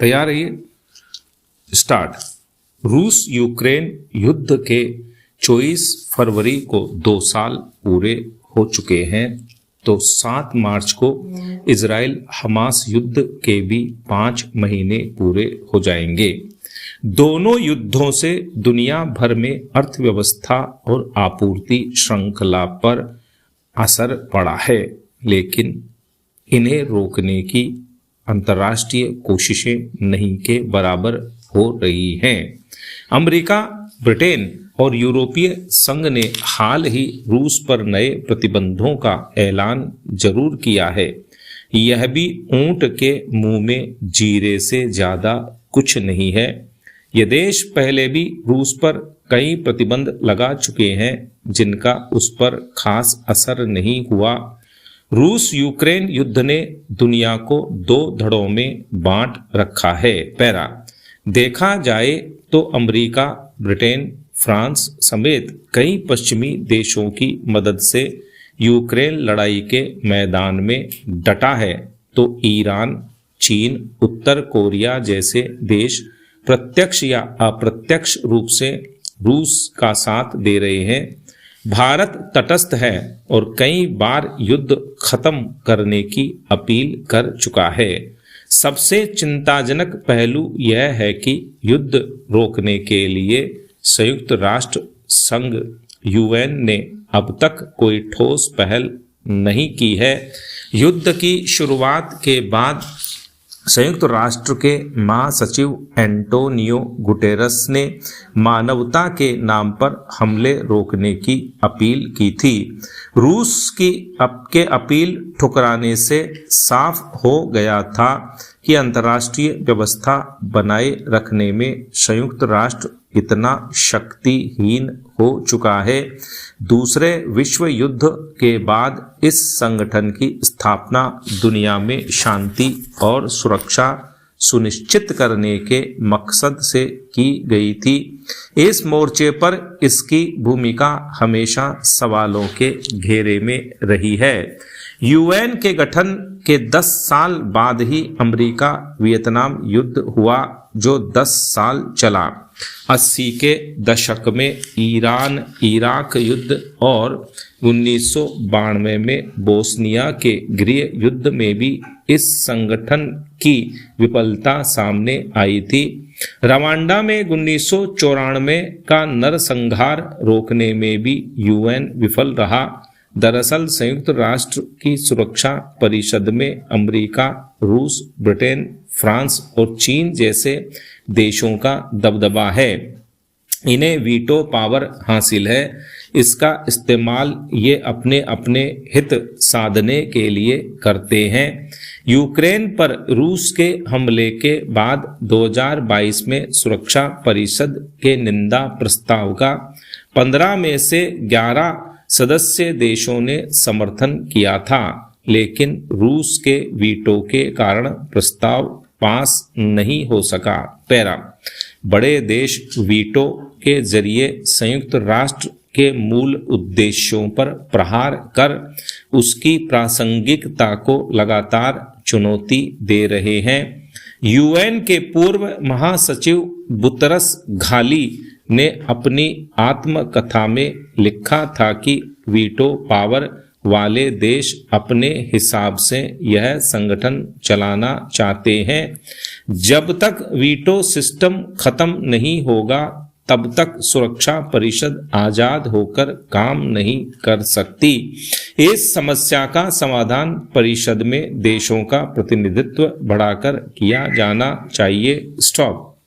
तैयार रहिए। स्टार्ट। रूस यूक्रेन युद्ध के 24 फरवरी को 2 साल पूरे हो चुके हैं, तो 7 मार्च को इजराइल हमास युद्ध के भी 5 महीने पूरे हो जाएंगे। दोनों युद्धों से दुनिया भर में अर्थव्यवस्था और आपूर्ति श्रृंखला पर असर पड़ा है, लेकिन इन्हें रोकने की अंतर्राष्ट्रीय कोशिशें नहीं के बराबर हो रही हैं। अमेरिका, ब्रिटेन और यूरोपीय संघ ने हाल ही रूस पर नए प्रतिबंधों का ऐलान जरूर किया है। यह भी ऊंट के मुंह में जीरे से ज्यादा कुछ नहीं है। ये देश पहले भी रूस पर कई प्रतिबंध लगा चुके हैं, जिनका उस पर खास असर नहीं हुआ। रूस यूक्रेन युद्ध ने दुनिया को 2 धड़ों में बांट रखा है। पैरा। देखा जाए तो अमेरिका, ब्रिटेन, फ्रांस समेत कई पश्चिमी देशों की मदद से यूक्रेन लड़ाई के मैदान में डटा है, तो ईरान, चीन, उत्तर कोरिया जैसे देश प्रत्यक्ष या अप्रत्यक्ष रूप से रूस का साथ दे रहे हैं। भारत तटस्थ है और कई बार युद्ध खत्म करने की अपील कर चुका है। सबसे चिंताजनक पहलू यह है कि युद्ध रोकने के लिए संयुक्त राष्ट्र संघ यूएन ने अब तक कोई ठोस पहल नहीं की है। युद्ध की शुरुआत के बाद संयुक्त राष्ट्र के महासचिव एंटोनियो गुटेरस ने मानवता के नाम पर हमले रोकने की अपील की थी। रूस की अपील ठुकराने से साफ हो गया था कि अंतर्राष्ट्रीय व्यवस्था बनाए रखने में संयुक्त राष्ट्र इतना शक्तिहीन हो चुका है। दूसरे विश्व युद्ध के बाद इस संगठन की स्थापना दुनिया में शांति और सुरक्षा सुनिश्चित करने के मकसद से की गई थी। इस मोर्चे पर इसकी भूमिका हमेशा सवालों के घेरे में रही है। यूएन के गठन के 10 साल बाद ही अमेरिका वियतनाम युद्ध हुआ, जो 10 साल चला। 80 के दशक में ईरान इराक युद्ध और 1992 में बोस्निया के गृह युद्ध में भी इस संगठन की विफलता सामने आई थी। रवांडा में 1994 का नरसंहार रोकने में भी यूएन विफल रहा। दरअसल संयुक्त राष्ट्र की सुरक्षा परिषद में अमेरिका, रूस, ब्रिटेन, फ्रांस और चीन जैसे देशों का दबदबा है। इन्हें वीटो पावर हासिल है। इसका इस्तेमाल ये अपने अपने हित साधने के लिए करते हैं। यूक्रेन पर रूस के हमले के बाद 2022 में सुरक्षा परिषद के निंदा प्रस्ताव का 15 में से 11 सदस्य देशों ने समर्थन किया था, लेकिन रूस के वीटो के कारण प्रस्ताव पास नहीं हो सका। पैरा। बड़े देश वीटो के जरिए संयुक्त राष्ट्र के मूल उद्देश्यों पर प्रहार कर उसकी प्रासंगिकता को लगातार चुनौती दे रहे हैं। यूएन के पूर्व महासचिव बुतरस घाली ने अपनी आत्मकथा में लिखा था कि वीटो पावर वाले देश अपने हिसाब से यह संगठन चलाना चाहते हैं। जब तक वीटो सिस्टम खत्म नहीं होगा, तब तक सुरक्षा परिषद आजाद होकर काम नहीं कर सकती। इस समस्या का समाधान परिषद में देशों का प्रतिनिधित्व बढ़ाकर किया जाना चाहिए। स्टॉप।